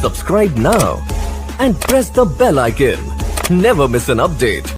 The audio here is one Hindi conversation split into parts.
Subscribe now and press the bell icon. Never miss an update.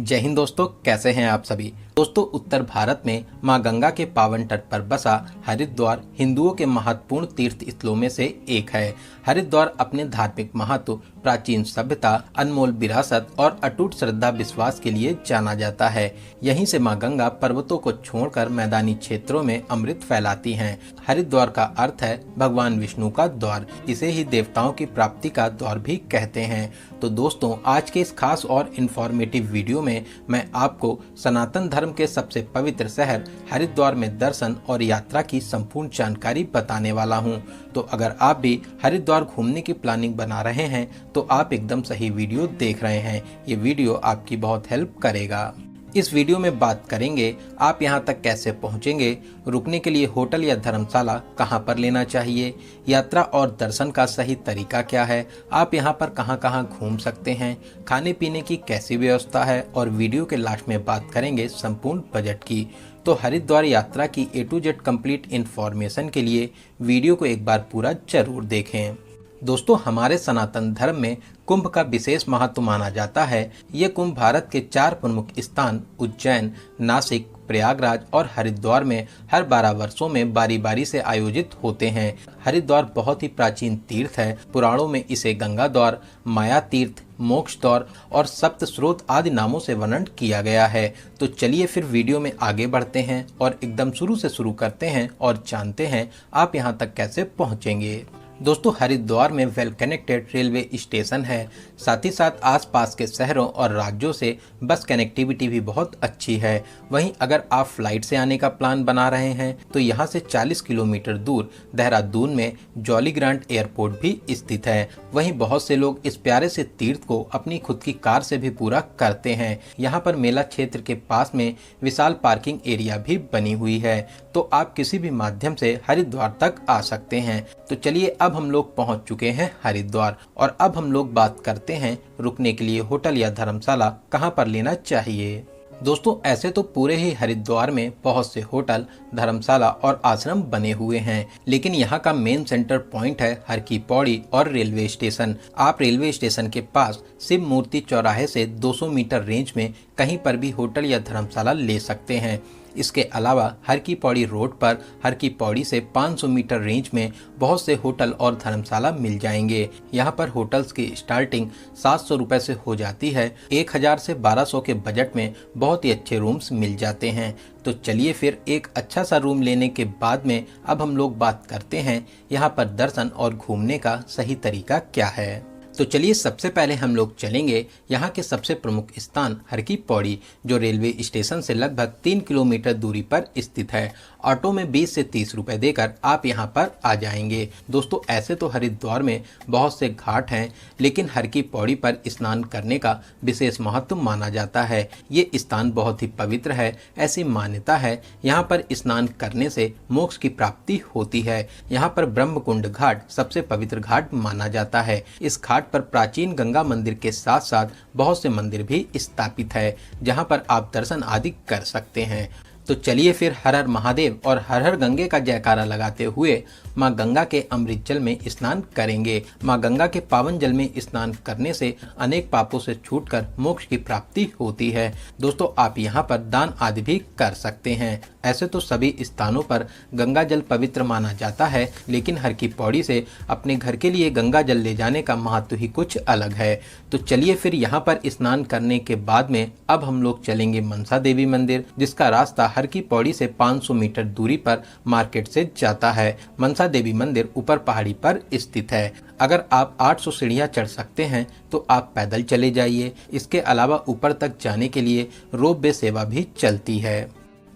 जय हिंद दोस्तों, कैसे हैं आप सभी। दोस्तों, उत्तर भारत में मां गंगा के पावन तट पर बसा हरिद्वार हिंदुओं के महत्वपूर्ण तीर्थ स्थलों में से एक है। हरिद्वार अपने धार्मिक महत्व, प्राचीन सभ्यता, अनमोल विरासत और अटूट श्रद्धा विश्वास के लिए जाना जाता है। यहीं से मां गंगा पर्वतों को छोड़कर मैदानी क्षेत्रों में अमृत फैलाती हैं। हरिद्वार का अर्थ है भगवान विष्णु का द्वार। इसे ही देवताओं की प्राप्ति का द्वार भी कहते हैं। तो दोस्तों, आज के इस खास और इंफॉर्मेटिव वीडियो में मैं आपको सनातन धर्म के सबसे पवित्र शहर हरिद्वार में दर्शन और यात्रा की संपूर्ण जानकारी बताने वाला हूं। तो अगर आप भी हरिद्वार घूमने की प्लानिंग बना रहे हैं तो आप एकदम सही वीडियो देख रहे हैं। ये वीडियो आपकी बहुत हेल्प करेगा। इस वीडियो में बात करेंगे आप यहाँ तक कैसे पहुँचेंगे, रुकने के लिए होटल या धर्मशाला कहाँ पर लेना चाहिए, यात्रा और दर्शन का सही तरीका क्या है, आप यहाँ पर कहाँ कहाँ घूम सकते हैं, खाने पीने की कैसी व्यवस्था है और वीडियो के लास्ट में बात करेंगे संपूर्ण बजट की। तो हरिद्वार यात्रा की A to Z complete information के लिए वीडियो को एक बार पूरा जरूर देखें। दोस्तों, हमारे सनातन धर्म में कुंभ का विशेष महत्व माना जाता है। ये कुंभ भारत के 4 प्रमुख स्थान उज्जैन, नासिक, प्रयागराज और हरिद्वार में हर 12 वर्षों में बारी बारी से आयोजित होते हैं। हरिद्वार बहुत ही प्राचीन तीर्थ है। पुराणों में इसे गंगा द्वार, माया तीर्थ, मोक्ष द्वार और सप्त स्रोत आदि नामों से वर्णन किया गया है। तो चलिए फिर वीडियो में आगे बढ़ते हैं और एकदम शुरू से शुरू करते हैं और जानते हैं आप यहाँ तक कैसे पहुँचेंगे। दोस्तों, हरिद्वार में वेल कनेक्टेड रेलवे स्टेशन है। साथ ही साथ आसपास के शहरों और राज्यों से बस कनेक्टिविटी भी बहुत अच्छी है। वहीं अगर आप फ्लाइट से आने का प्लान बना रहे हैं तो यहाँ से 40 किलोमीटर दूर देहरादून में जॉली ग्रांट एयरपोर्ट भी स्थित है। वहीं बहुत से लोग इस प्यारे से तीर्थ को अपनी खुद की कार से भी पूरा करते हैं। यहाँ पर मेला क्षेत्र के पास में विशाल पार्किंग एरिया भी बनी हुई है, तो आप किसी भी माध्यम से हरिद्वार तक आ सकते हैं। तो चलिए, अब हम लोग पहुंच चुके हैं हरिद्वार और अब हम लोग बात करते हैं रुकने के लिए होटल या धर्मशाला कहां पर लेना चाहिए। दोस्तों, ऐसे तो पूरे ही हरिद्वार में बहुत से होटल, धर्मशाला और आश्रम बने हुए हैं, लेकिन यहाँ का मेन सेंटर पॉइंट है हर की पौड़ी और रेलवे स्टेशन। आप रेलवे स्टेशन के पास शिव मूर्ति चौराहे से 200 मीटर रेंज में कहीं पर भी होटल या धर्मशाला ले सकते हैं। इसके अलावा हर की पौड़ी रोड पर हर की पौड़ी से 500 मीटर रेंज में बहुत से होटल और धर्मशाला मिल जाएंगे। यहाँ पर होटल्स की स्टार्टिंग 700 रुपये से हो जाती है। 1000 से 1200 के बजट में बहुत ही अच्छे रूम्स मिल जाते हैं। तो चलिए फिर एक अच्छा सा रूम लेने के बाद में अब हम लोग बात करते हैं यहाँ पर दर्शन और घूमने का सही तरीका क्या है। तो चलिए, सबसे पहले हम लोग चलेंगे यहाँ के सबसे प्रमुख स्थान हर की पौड़ी, जो रेलवे स्टेशन से लगभग 3 किलोमीटर दूरी पर स्थित है। ऑटो में 20 से 30 रुपए देकर आप यहाँ पर आ जाएंगे। दोस्तों, ऐसे तो हरिद्वार में बहुत से घाट हैं, लेकिन हर की पौड़ी पर स्नान करने का विशेष महत्व माना जाता है। ये स्थान बहुत ही पवित्र है। ऐसी मान्यता है यहाँ पर स्नान करने से मोक्ष की प्राप्ति होती है। यहाँ पर ब्रह्मकुंड घाट सबसे पवित्र घाट माना जाता है। इस घाट पर प्राचीन गंगा मंदिर के साथ साथ बहुत से मंदिर भी स्थापित है, जहां पर आप दर्शन आदि कर सकते हैं। तो चलिए फिर हर हर महादेव और हर हर गंगे का जयकारा लगाते हुए मां गंगा के अमृत जल में स्नान करेंगे। मां गंगा के पावन जल में स्नान करने से अनेक पापों से छूटकर मोक्ष की प्राप्ति होती है। दोस्तों, आप यहाँ पर दान आदि भी कर सकते हैं। ऐसे तो सभी स्थानों पर गंगा जल पवित्र माना जाता है, लेकिन हर की पौड़ी से अपने घर के लिए गंगा जल ले जाने का महत्व ही कुछ अलग है। तो चलिए फिर यहाँ पर स्नान करने के बाद में अब हम लोग चलेंगे मनसा देवी मंदिर, जिसका रास्ता हर की पौड़ी से 500 मीटर दूरी पर मार्केट से जाता है। मनसा देवी मंदिर ऊपर पहाड़ी पर स्थित है। अगर आप 800 सीढ़ियां चढ़ सकते हैं तो आप पैदल चले जाइए। इसके अलावा ऊपर तक जाने के लिए रोप वे सेवा भी चलती है।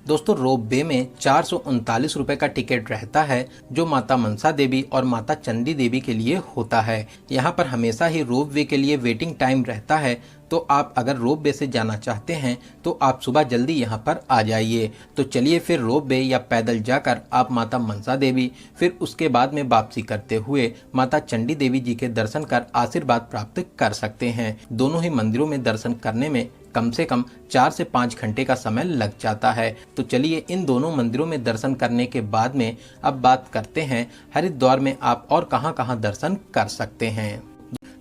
दोस्तों, रोप वे में 439 रुपये का टिकट रहता है, जो माता मनसा देवी और माता चंडी देवी के लिए होता है। यहाँ पर हमेशा ही रोप वे के लिए वेटिंग टाइम रहता है, तो आप अगर रोप वे से जाना चाहते हैं तो आप सुबह जल्दी यहाँ पर आ जाइए। तो चलिए फिर रोप वे या पैदल जाकर आप माता मनसा देवी, फिर उसके बाद में वापसी करते हुए माता चंडी देवी जी के दर्शन कर आशीर्वाद प्राप्त कर सकते हैं। दोनों ही मंदिरों में दर्शन करने में कम से कम 4 से 5 घंटे का समय लग जाता है। तो चलिए इन दोनों मंदिरों में दर्शन करने के बाद में अब बात करते हैं हरिद्वार में आप और कहां कहां दर्शन कर सकते हैं।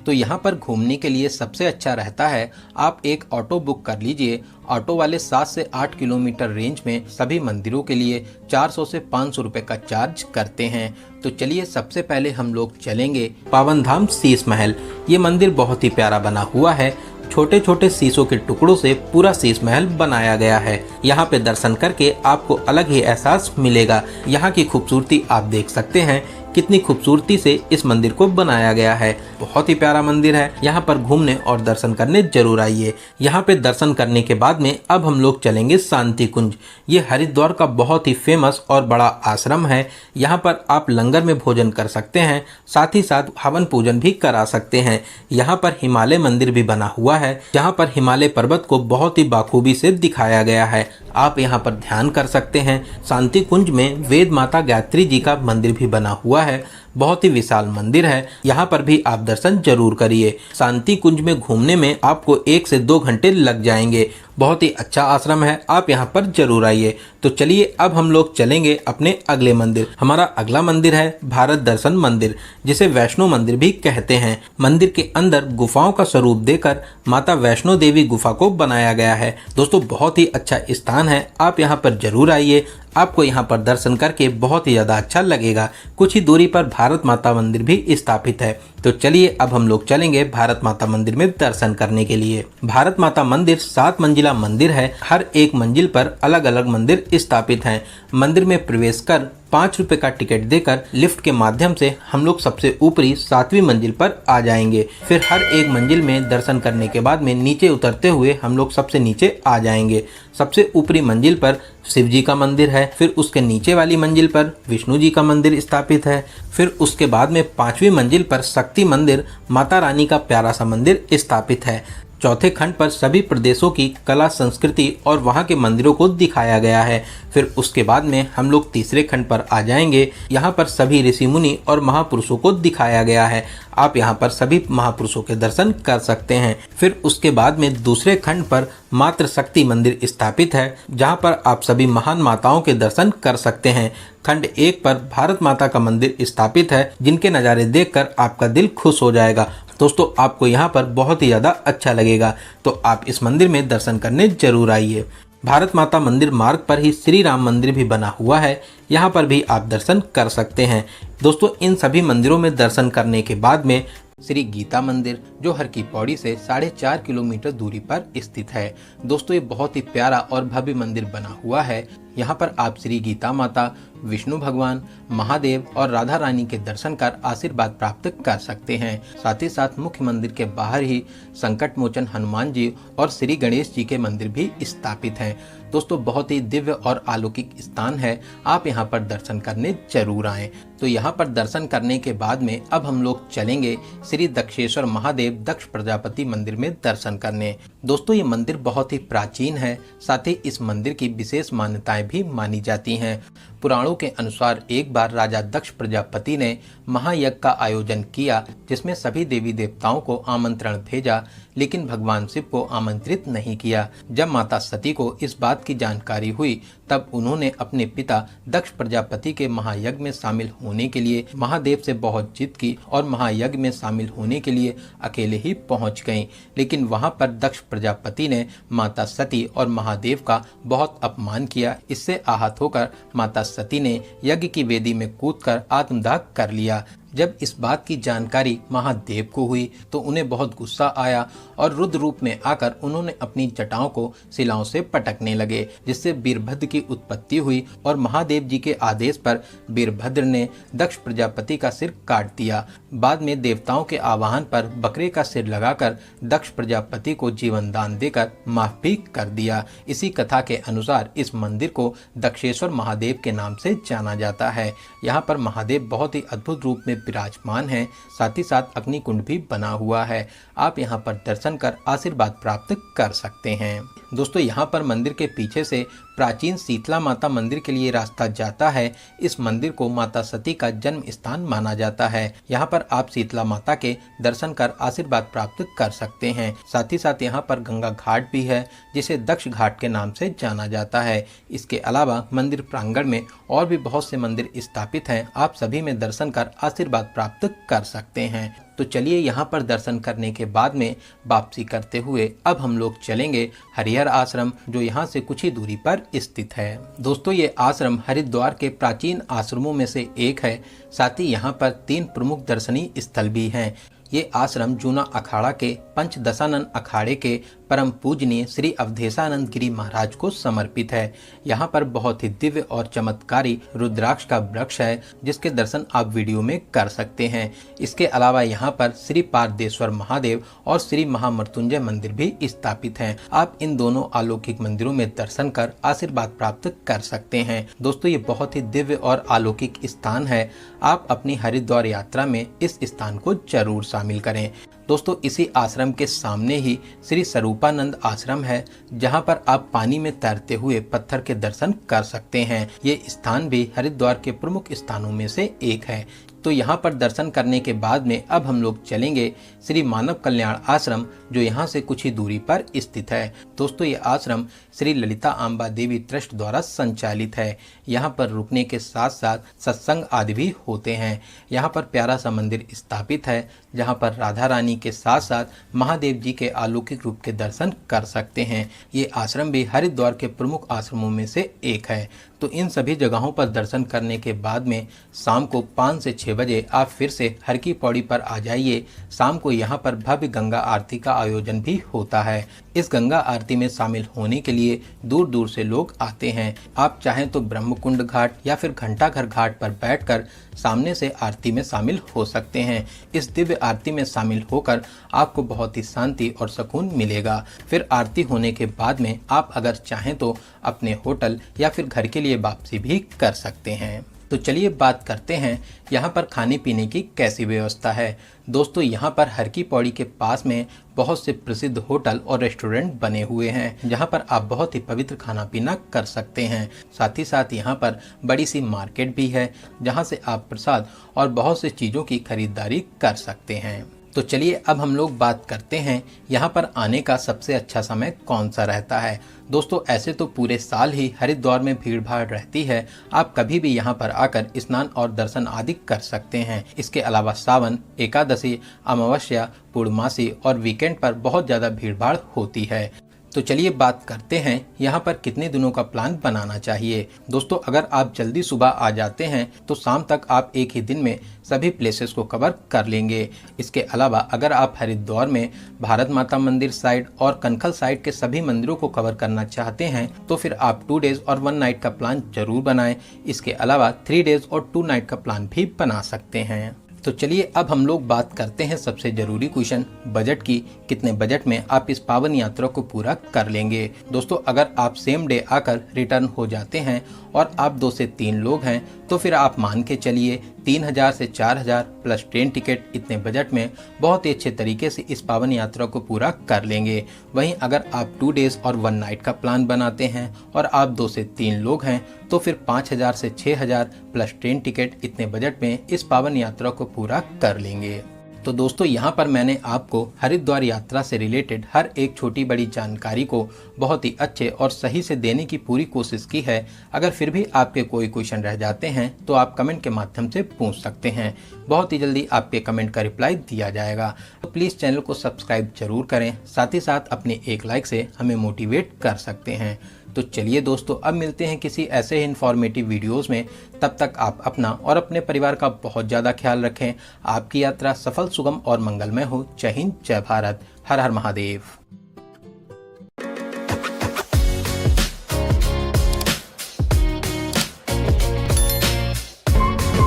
तो यहाँ पर घूमने के लिए सबसे अच्छा रहता है आप एक ऑटो बुक कर लीजिए। ऑटो वाले 7 से 8 किलोमीटर रेंज में सभी मंदिरों के लिए 400 से 500 रुपए का चार्ज करते हैं। तो चलिए सबसे पहले हम लोग चलेंगे पावन धाम शीश महल। ये मंदिर बहुत ही प्यारा बना हुआ है। छोटे छोटे शीशों के टुकड़ों से पूरा शीश महल बनाया गया है। यहाँ पे दर्शन करके आपको अलग ही एहसास मिलेगा। यहाँ की खूबसूरती आप देख सकते हैं, कितनी खूबसूरती से इस मंदिर को बनाया गया है। बहुत ही प्यारा मंदिर है। यहाँ पर घूमने और दर्शन करने जरूर आइए। यहाँ पे दर्शन करने के बाद में अब हम लोग चलेंगे शांति कुंज। ये हरिद्वार का बहुत ही फेमस और बड़ा आश्रम है। यहाँ पर आप लंगर में भोजन कर सकते हैं, साथ ही साथ हवन पूजन भी करा सकते हैं। यहाँ पर हिमालय मंदिर भी बना हुआ है, जहाँ पर हिमालय पर्वत को बहुत ही बाखूबी से दिखाया गया है। आप यहाँ पर ध्यान कर सकते हैं। शांति कुंज में वेद माता गायत्री जी का मंदिर भी बना हुआ है। बहुत ही विशाल मंदिर है। यहाँ पर भी आप दर्शन जरूर करिए। शांति कुंज में घूमने में आपको 1 से 2 घंटे लग जाएंगे। बहुत ही अच्छा आश्रम है, आप यहाँ पर जरूर आइए। तो चलिए अब हम लोग चलेंगे अपने अगले मंदिर। हमारा अगला मंदिर है भारत दर्शन मंदिर, जिसे वैष्णो मंदिर भी कहते हैं। मंदिर के अंदर गुफाओं का स्वरूप देकर माता वैष्णो देवी गुफा को बनाया गया है। दोस्तों बहुत ही अच्छा स्थान है, आप यहाँ पर जरूर आइए। आपको यहाँ पर दर्शन करके बहुत ही ज़्यादा अच्छा लगेगा। कुछ ही दूरी पर भारत माता मंदिर भी स्थापित है। तो चलिए अब हम लोग चलेंगे भारत माता मंदिर में दर्शन करने के लिए। भारत माता मंदिर 7 मंजिला मंदिर है। हर एक मंजिल पर अलग अलग मंदिर स्थापित हैं। मंदिर में प्रवेश कर 5 रुपए का टिकट देकर लिफ्ट के माध्यम से हम लोग सबसे ऊपरी 7वीं मंजिल पर आ जाएंगे। फिर हर एक मंजिल में दर्शन करने के बाद में नीचे उतरते हुए हम लोग सबसे नीचे आ जाएंगे। सबसे ऊपरी मंजिल पर शिव जी का मंदिर है। फिर उसके नीचे वाली मंजिल पर विष्णु जी का मंदिर स्थापित है। फिर उसके बाद में 5वीं मंजिल पर शक्ति मंदिर माता रानी का प्यारा सा मंदिर स्थापित है। चौथे खंड पर सभी प्रदेशों की कला संस्कृति और वहाँ के मंदिरों को दिखाया गया है। फिर उसके बाद में हम लोग तीसरे खंड पर आ जाएंगे। यहाँ पर सभी ऋषि मुनि और महापुरुषों को दिखाया गया है। आप यहाँ पर सभी महापुरुषों के दर्शन कर सकते हैं। फिर उसके बाद में दूसरे खंड पर मातृ शक्ति मंदिर स्थापित है, जहाँ पर आप सभी महान माताओं के दर्शन कर सकते हैं। खंड 1 पर भारत माता का मंदिर स्थापित है, जिनके नज़ारे देखकर आपका दिल खुश हो जाएगा। दोस्तों आपको यहाँ पर बहुत ही ज़्यादा अच्छा लगेगा। तो आप इस मंदिर में दर्शन करने जरूर आइए। भारत माता मंदिर मार्ग पर ही श्री राम मंदिर भी बना हुआ है। यहाँ पर भी आप दर्शन कर सकते हैं। दोस्तों इन सभी मंदिरों में दर्शन करने के बाद में श्री गीता मंदिर, जो हर की पौड़ी से 4.5 किलोमीटर दूरी पर स्थित है। दोस्तों ये बहुत ही प्यारा और भव्य मंदिर बना हुआ है। यहाँ पर आप श्री गीता माता, विष्णु भगवान, महादेव और राधा रानी के दर्शन कर आशीर्वाद प्राप्त कर सकते हैं। साथ ही साथ मुख्य मंदिर के बाहर ही संकट मोचन हनुमान जी और श्री गणेश जी के मंदिर भी स्थापित हैं। दोस्तों बहुत ही दिव्य और अलौकिक स्थान है, आप यहाँ पर दर्शन करने जरूर आएं। तो यहाँ पर दर्शन करने के बाद में अब हम लोग चलेंगे श्री दक्षेश्वर महादेव दक्ष प्रजापति मंदिर में दर्शन करने। दोस्तों ये मंदिर बहुत ही प्राचीन है, साथ ही इस मंदिर की विशेष मान्यताएं भी मानी जाती हैं। पुराणों के अनुसार एक बार राजा दक्ष प्रजापति ने महायज्ञ का आयोजन किया, जिसमें सभी देवी देवताओं को आमंत्रण भेजा, लेकिन भगवान शिव को आमंत्रित नहीं किया। जब माता सती को इस बात की जानकारी हुई, तब उन्होंने अपने पिता दक्ष प्रजापति के महायज्ञ में शामिल होने के लिए महादेव से बहुत जिद की और महायज्ञ में शामिल होने के लिए अकेले ही पहुंच गईं। लेकिन वहां पर दक्ष प्रजापति ने माता सती और महादेव का बहुत अपमान किया। इससे आहत होकर माता सती ने यज्ञ की वेदी में कूदकर आत्मदाह कर लिया। जब इस बात की जानकारी महादेव को हुई तो उन्हें बहुत गुस्सा आया और रुद्र रूप में आकर उन्होंने अपनी जटाओं को शिलाओं से पटकने लगे, जिससे वीरभद्र की उत्पत्ति हुई और महादेव जी के आदेश पर वीरभद्र ने दक्ष प्रजापति का सिर काट दिया। बाद में देवताओं के आह्वान पर बकरे का सिर लगाकर दक्ष प्रजापति को जीवन दान देकर माफ भी कर दिया। इसी कथा के अनुसार इस मंदिर को दक्षेश्वर महादेव के नाम से जाना जाता है। यहाँ पर महादेव बहुत ही अद्भुत रूप में विराजमान हैं। साथ ही साथ अग्नि कुंड भी बना हुआ है। आप यहाँ पर दर्शन कर आशीर्वाद प्राप्त कर सकते हैं। दोस्तों, यहाँ पर मंदिर के पीछे से प्राचीन शीतला माता मंदिर के लिए रास्ता जाता है। इस मंदिर को माता सती का जन्म स्थान माना जाता है। यहाँ पर आप शीतला माता के दर्शन कर आशीर्वाद प्राप्त कर सकते हैं। साथ ही साथ यहाँ पर गंगा घाट भी है, जिसे दक्ष घाट के नाम से जाना जाता है। इसके अलावा मंदिर प्रांगण में और भी बहुत से मंदिर स्थापित हैं। आप सभी में दर्शन कर आशीर्वाद प्राप्त कर सकते हैं। तो चलिए, यहाँ पर दर्शन करने के बाद में वापसी करते हुए अब हम लोग चलेंगे हरिहर आश्रम, जो यहाँ से कुछ ही दूरी पर स्थित है। दोस्तों, ये आश्रम हरिद्वार के प्राचीन आश्रमों में से एक है। साथ ही यहाँ पर 3 प्रमुख दर्शनीय स्थल भी हैं। ये आश्रम जूना अखाड़ा के पंचदशानन अखाड़े के परम पूजनीय श्री अवधेशानंद गिरी महाराज को समर्पित है। यहाँ पर बहुत ही दिव्य और चमत्कारी रुद्राक्ष का वृक्ष है, जिसके दर्शन आप वीडियो में कर सकते हैं। इसके अलावा यहाँ पर श्री पारदेश्वर महादेव और श्री महामृत्युंजय मंदिर भी स्थापित हैं। आप इन दोनों अलौकिक मंदिरों में दर्शन कर आशीर्वाद प्राप्त कर सकते हैं। दोस्तों, ये बहुत ही दिव्य और अलौकिक स्थान है। आप अपनी हरिद्वार यात्रा में इस स्थान को जरूर शामिल करें। दोस्तों, इसी आश्रम के सामने ही श्री स्वरूपानंद आश्रम है, जहां पर आप पानी में तैरते हुए पत्थर के दर्शन कर सकते हैं। ये स्थान भी हरिद्वार के प्रमुख स्थानों में से एक है। तो यहाँ पर दर्शन करने के बाद में अब हम लोग चलेंगे श्री मानव कल्याण आश्रम, जो यहाँ से कुछ ही दूरी पर स्थित है। दोस्तों, ये आश्रम श्री ललिता आंबा देवी ट्रस्ट द्वारा संचालित है। यहाँ पर रुकने के साथ साथ सत्संग आदि भी होते हैं। यहाँ पर प्यारा सा मंदिर स्थापित है, जहाँ पर राधा रानी के साथ साथ महादेव जी के अलौकिक रूप के दर्शन कर सकते हैं। ये आश्रम भी हरिद्वार के प्रमुख आश्रमों में से एक है। तो इन सभी जगहों पर दर्शन करने के बाद में शाम को 5 से 6 बजे आप फिर से हर की पौड़ी पर आ जाइए। शाम को यहाँ पर भव्य गंगा आरती का आयोजन भी होता है। इस गंगा आरती में शामिल होने के लिए दूर दूर से लोग आते हैं। आप चाहें तो ब्रह्मकुंड घाट या फिर घंटाघर घाट पर बैठकर सामने से आरती में शामिल हो सकते हैं। इस दिव्य आरती में शामिल होकर आपको बहुत ही शांति और सुकून मिलेगा। फिर आरती होने के बाद में आप अगर चाहें तो अपने होटल या फिर घर के लिए वापसी भी कर सकते हैं। तो चलिए बात करते हैं यहाँ पर खाने पीने की कैसी व्यवस्था है। दोस्तों, यहाँ पर हर की पौड़ी के पास में बहुत से प्रसिद्ध होटल और रेस्टोरेंट बने हुए हैं, जहाँ पर आप बहुत ही पवित्र खाना पीना कर सकते हैं। साथ ही साथ यहाँ पर बड़ी सी मार्केट भी है, जहाँ से आप प्रसाद और बहुत से चीज़ों की खरीदारी कर सकते हैं। तो चलिए अब हम लोग बात करते हैं यहाँ पर आने का सबसे अच्छा समय कौन सा रहता है। दोस्तों, ऐसे तो पूरे साल ही हरिद्वार में भीड़ भाड़ रहती है। आप कभी भी यहाँ पर आकर स्नान और दर्शन आदि कर सकते हैं। इसके अलावा सावन, एकादशी, अमावस्या, पूर्णमासी और वीकेंड पर बहुत ज़्यादा भीड़ भाड़ होती है। तो चलिए बात करते हैं यहाँ पर कितने दिनों का प्लान बनाना चाहिए। दोस्तों, अगर आप जल्दी सुबह आ जाते हैं तो शाम तक आप एक ही दिन में सभी प्लेसेस को कवर कर लेंगे। इसके अलावा अगर आप हरिद्वार में भारत माता मंदिर साइड और कनखल साइड के सभी मंदिरों को कवर करना चाहते हैं तो फिर आप 2 डेज और 1 नाइट का प्लान जरूर बनाएं। इसके अलावा 3 डेज और 2 नाइट का प्लान भी बना सकते हैं। तो चलिए अब हम लोग बात करते हैं सबसे जरूरी क्वेश्चन बजट की। कितने बजट में आप इस पावन यात्रा को पूरा कर लेंगे। दोस्तों, अगर आप सेम डे आकर रिटर्न हो जाते हैं और आप 2 से 3 लोग हैं तो फिर आप मान के चलिए 3000 से 4000 प्लस ट्रेन टिकट, इतने बजट में बहुत ही अच्छे तरीके से इस पावन यात्रा को पूरा कर लेंगे। वहीं अगर आप 2 डेज और 1 नाइट का प्लान बनाते हैं और आप 2 से 3 लोग हैं तो फिर 5000 से 6000 प्लस ट्रेन टिकट, इतने बजट में इस पावन यात्रा को पूरा कर लेंगे। तो दोस्तों, यहाँ पर मैंने आपको हरिद्वार यात्रा से रिलेटेड हर एक छोटी बड़ी जानकारी को बहुत ही अच्छे और सही से देने की पूरी कोशिश की है। अगर फिर भी आपके कोई क्वेश्चन रह जाते हैं तो आप कमेंट के माध्यम से पूछ सकते हैं। बहुत ही जल्दी आपके कमेंट का रिप्लाई दिया जाएगा। तो प्लीज़ चैनल को सब्सक्राइब जरूर करें। साथ ही साथ अपने एक लाइक से हमें मोटिवेट कर सकते हैं। तो चलिए दोस्तों, अब मिलते हैं किसी ऐसे ही इन्फॉर्मेटिव वीडियोस में। तब तक आप अपना और अपने परिवार का बहुत ज़्यादा ख्याल रखें। आपकी यात्रा सफल, सुगम और मंगलमय हो। जय हिंद, जय भारत, हर हर महादेव।